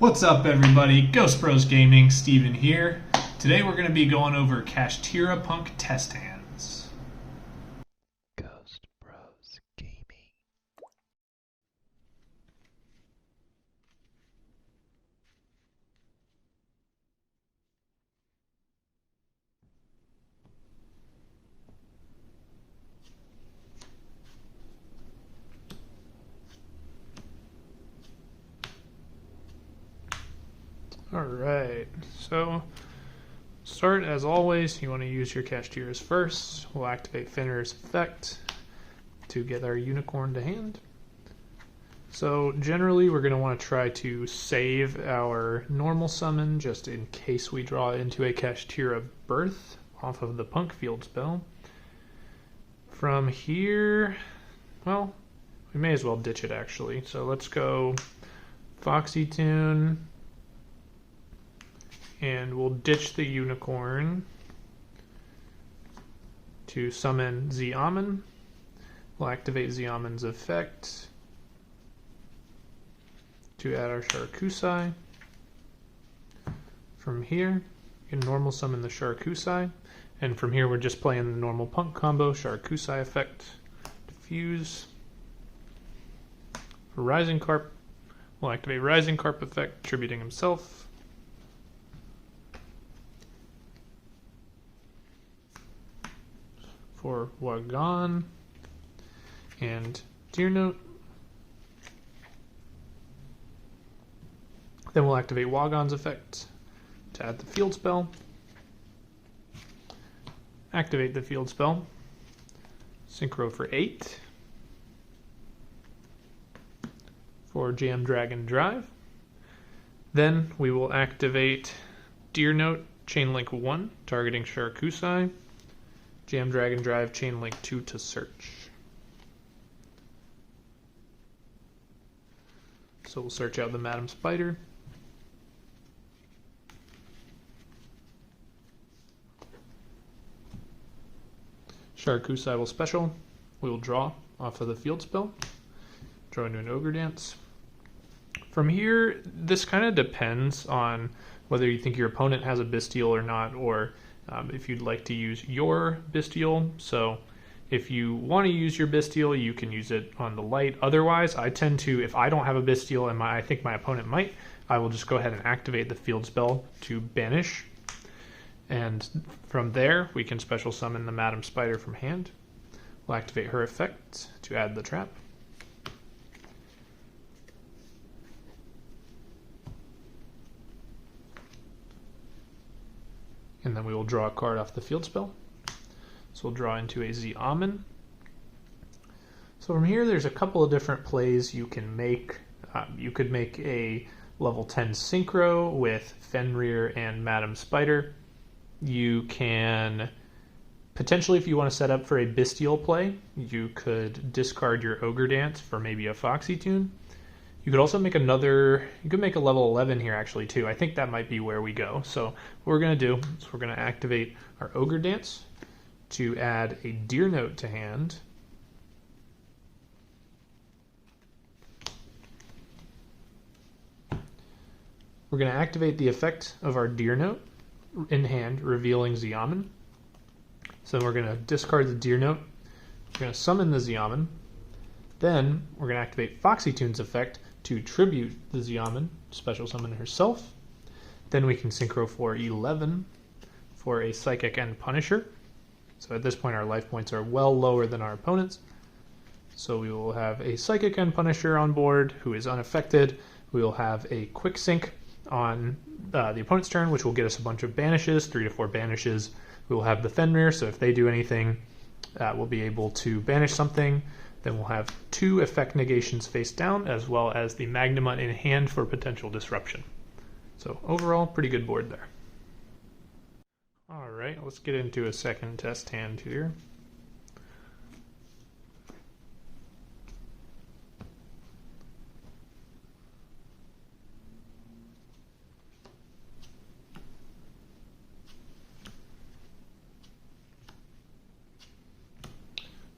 What's up, everybody? Ghost Bros Gaming, Steven here. Today we're going to be going over Kashtira P.U.N.K test hands. Ghost Bros Gaming. Alright, so start as always. You want to use your Kashtiras first. We'll activate Fenrir's effect to get our unicorn to hand. So generally we're going to want to try to save our normal summon just in case we draw into a Kashtira birth off of the P.U.N.K field spell. From here, well, we may as well ditch it actually. So let's go Foxy Tune, and we'll ditch the unicorn to summon Xiamen. We'll activate Xiamen's effect to add our Sharkusai. From here, you can normal summon the Sharkusai, and from here we're just playing the normal P.U.N.K combo, Sharkusai effect, diffuse. For Rising Carp, we'll activate Rising Carp effect, tributing himself. For Wagon and Deer Note. Then we'll activate Wagon's effect to add the field spell. Activate the field spell. Synchro for 8. For Jam Dragon Drive. Then we will activate Deer Note Chainlink 1, targeting Sharkusai. Jam Dragon Drive Chainlink 2 to search. So we'll search out the Madam Spider. Sharkusai will special. We will draw off of the field spell. Draw into an Ogre Dance. From here, this kind of depends on whether you think your opponent has a Bestial or not, or if you'd like to use your Bestial. So if you want to use your Bestial, you can use it on the light. Otherwise, I tend to, if I don't have a Bestial and I think my opponent might, I will just go ahead and activate the field spell to banish. And from there, we can special summon the Madam Spider from hand. We'll activate her effect to add the trap. And then we will draw a card off the field spell. So we'll draw into a Xiamen. So from here, there's a couple of different plays you can make. You could make a level 10 synchro with Fenrir and Madam Spider. You can potentially, if you want to set up for a Bestial play, you could discard your Ogre Dance for maybe a Foxy Tune. You could also make you could make a level 11 here actually too. I think that might be where we go. So what we're going to do is we're going to activate our Ogre Dance to add a Deer Note to hand. We're going to activate the effect of our Deer Note in hand, revealing Xiamen. So we're going to discard the Deer Note. We're going to summon the Xiamen. Then we're going to activate Foxy Tune's effect to tribute the Xiamen, special summon herself. Then we can synchro for 11 for a Psychic and Punisher. So at this point our life points are well lower than our opponent's. So we will have a Psychic and Punisher on board who is unaffected. We will have a quick sync on the opponent's turn, which will get us a bunch of banishes, 3 to 4 banishes. We will have the Fenrir, so if they do anything, we'll be able to banish something. Then we'll have 2 effect negations face down, as well as the Magnamut in hand for potential disruption. So overall, pretty good board there. Alright, let's get into a second test hand here.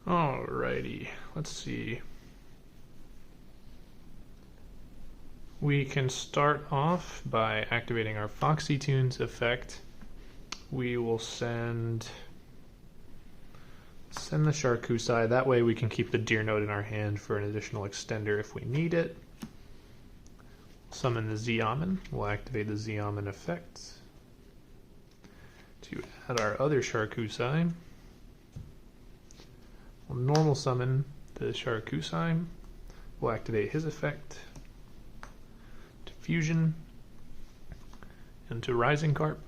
Alrighty, let's see. We can start off by activating our Foxy Tunes effect. We will send the Charcusai. That way we can keep the deer note in our hand for an additional extender if we need it. Summon the Xiamen. We'll activate the Xiamen effect to add our other Charcusai. We'll normal summon the Charcusai. We'll activate his effect to Fusion and to Rising Carp.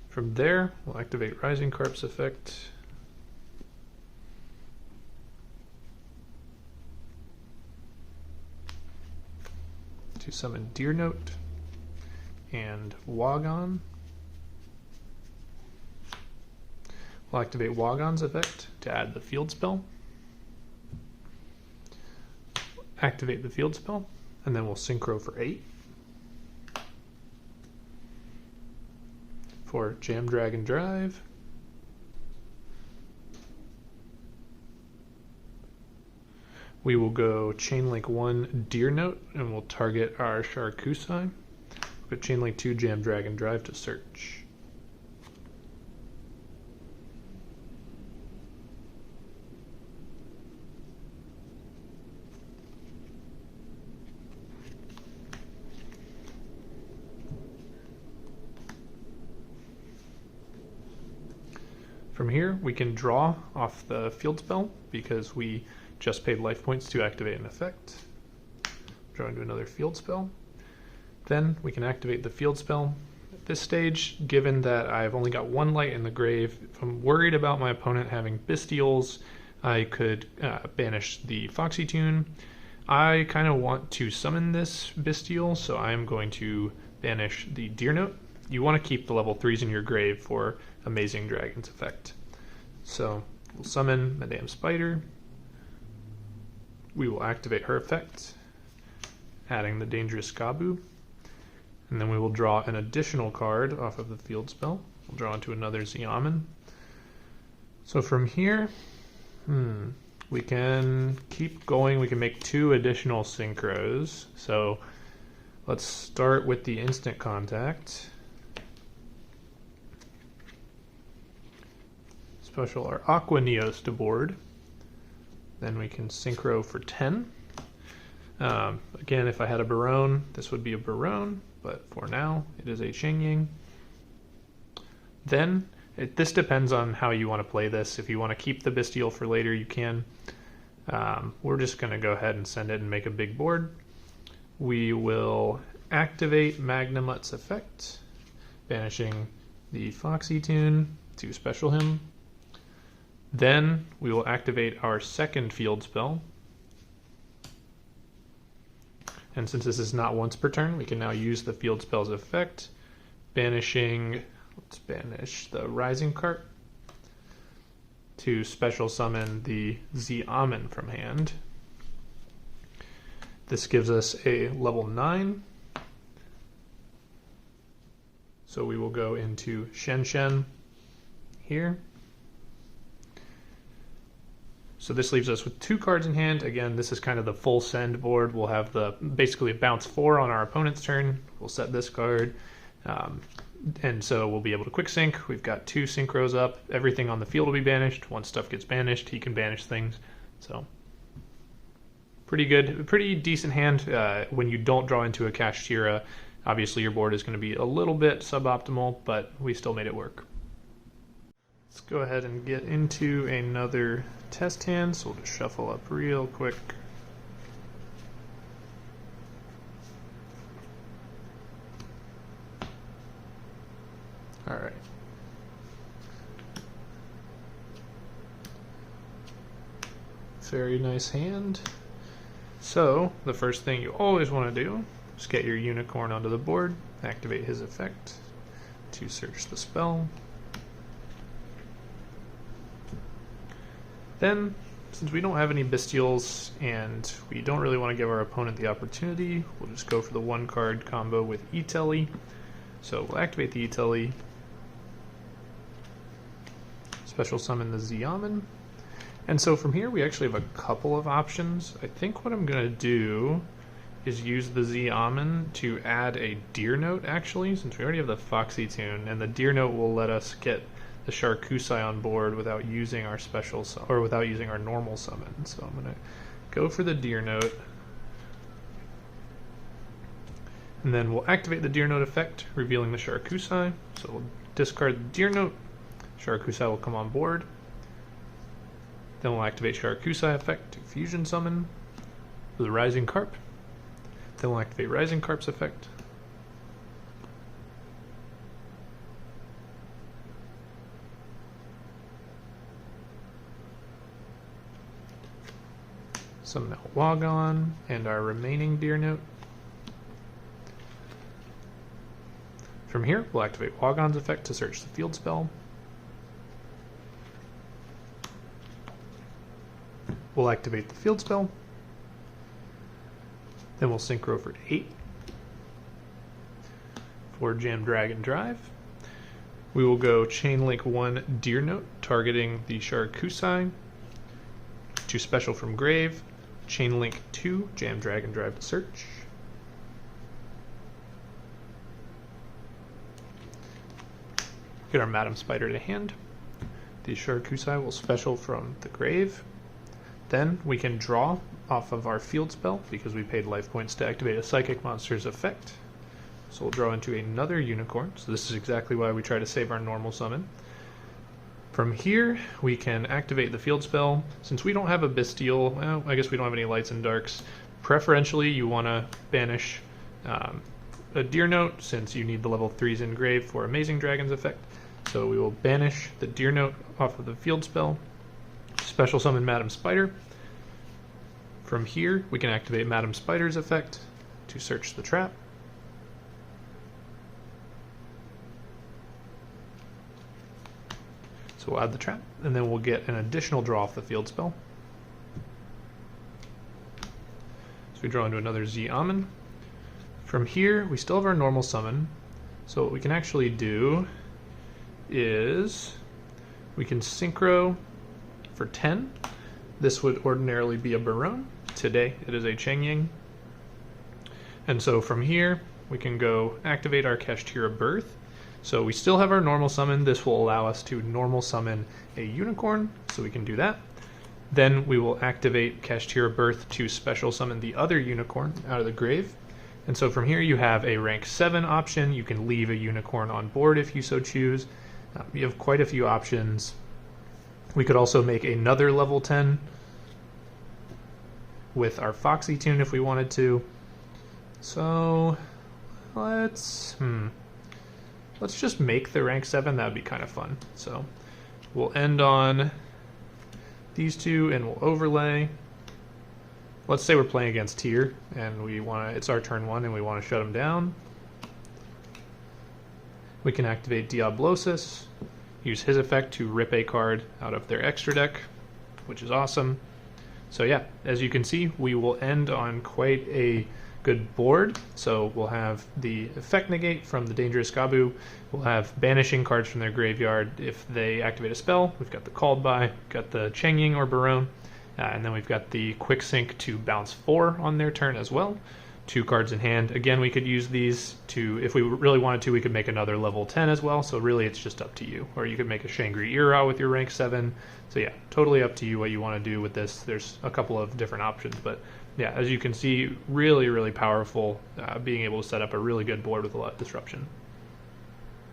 From there, we'll activate Rising Carp's effect to summon Deer Note and Wagon. We'll activate Wagon's effect to add the field spell. Activate the field spell, and then we'll synchro for 8. For Jam Dragon Drive. We will go Chainlink 1 Deer Note, and we'll target our Charcusai. We'll go Chainlink 2 Jam Dragon Drive to search. From here, we can draw off the field spell because we just paid life points to activate an effect. Draw into another field spell. Then we can activate the field spell. At this stage, given that I've only got 1 light in the grave, if I'm worried about my opponent having Bestials, I could banish the Foxy Tune. I kind of want to summon this Bestial, so I'm going to banish the Deer Note. You want to keep the level 3s in your grave for Amazing Dragon's effect. So we'll summon Madame Spider. We will activate her effect, adding the Dangerous Gabu. And then we will draw an additional card off of the field spell. We'll draw into another Xiamen. So from here, we can keep going. We can make 2 additional synchros. So let's start with the instant contact. Special our Aqua Neos to board. Then we can synchro for 10. Again, if I had a Barone, this would be a Barone, but for now, it is a Chengying. Then, this depends on how you want to play this. If you want to keep the Bestial for later, you can. We're just going to go ahead and send it and make a big board. We will activate Magnamut's effect, banishing the Foxy Tune to special him. Then we will activate our second field spell. And since this is not once per turn, we can now use the field spell's effect, banishing, let's banish the Rising Carp to special summon the Xiamen from hand. This gives us a level 9. So we will go into Shen Shen here. So this leaves us with 2 cards in hand. Again, this is kind of the full send board. We'll have basically a bounce 4 on our opponent's turn. We'll set this card. And so we'll be able to quick sync. We've got 2 synchros up. Everything on the field will be banished. Once stuff gets banished, he can banish things. So pretty good, pretty decent hand. When you don't draw into a Kashtira, obviously your board is going to be a little bit suboptimal, but we still made it work. Let's go ahead and get into another test hand, so we'll just shuffle up real quick. All right. Very nice hand. So the first thing you always want to do is get your unicorn onto the board, activate his effect to search the spell. Then, since we don't have any Bestials and we don't really want to give our opponent the opportunity, we'll just go for the 1 card combo with E-Telly. So we'll activate the E-Telly, special summon the Xiamen. And so from here we actually have a couple of options. I think what I'm going to do is use the Z-Almond to add a Deer Note, actually, since we already have the Foxy Tune, and the Deer Note will let us get the Sharkusai on board without using our special or without using our normal summon. So I'm gonna go for the Deer Note, and then we'll activate the Deer Note effect, revealing the Sharkusai. So we'll discard the Deer Note, Sharkusai will come on board. Then we'll activate Sharkusai effect to fusion summon with the Rising Carp. Then we'll activate Rising Carp's effect. Summon out Wagon and our remaining Deer Note. From here, we'll activate Wagon's effect to search the field spell. We'll activate the field spell. Then we'll synchro for 8 for Jam Dragon Drive. We will go Chain Link 1 Deer Note, targeting the Sharkusai to special from grave. Chain Link 2 Jam Dragon Drive to search. Get our Madam Spider to hand. The Sharkusai will special from the grave. Then we can draw off of our field spell because we paid life points to activate a Psychic Monster's effect. So we'll draw into another Unicorn. So this is exactly why we try to save our normal summon. From here, we can activate the field spell. Since we don't have a Bestial, well, I guess we don't have any Lights and Darks. Preferentially, you want to banish a Deer Note, since you need the level 3s in grave for Amazing Dragon's effect. So we will banish the Deer Note off of the field spell. Special summon Madam Spider. From here, we can activate Madam Spider's effect to search the trap. So we'll add the trap, and then we'll get an additional draw off the field spell. So we draw into another Z-Almond. From here, we still have our normal summon. So what we can actually do is we can synchro for 10. This would ordinarily be a Barone. Today it is a Chengying. And so from here we can go activate our Kashtira Birth. So we still have our normal summon. This will allow us to normal summon a Unicorn, so we can do that. Then we will activate Kashtira Birth to special summon the other Unicorn out of the grave. And so from here you have a rank 7 option. You can leave a Unicorn on board if you so choose. You have quite a few options. We could also make another level 10 with our Foxy Tune if we wanted to. So let's just make the rank 7. That would be kind of fun. So we'll end on these two and we'll overlay. Let's say we're playing against Tyr and it's our turn 1 and we want to shut them down. We can activate Diablosis, use his effect to rip a card out of their extra deck, which is awesome. So yeah, as you can see, we will end on quite a good board. So we'll have the effect negate from the Dangerous Gabu. We'll have banishing cards from their graveyard if they activate a spell. We've got the Called By, got the Chengying or Barone, and then we've got the Quick Sync to bounce 4 on their turn as well. 2 cards in hand. Again, we could use these to, if we really wanted to, we could make another level 10 as well. So really it's just up to you. Or you could make a Shangri-Ira with your rank 7. So yeah, totally up to you what you want to do with this. There's a couple of different options, but yeah, as you can see, really, really powerful, being able to set up a really good board with a lot of disruption.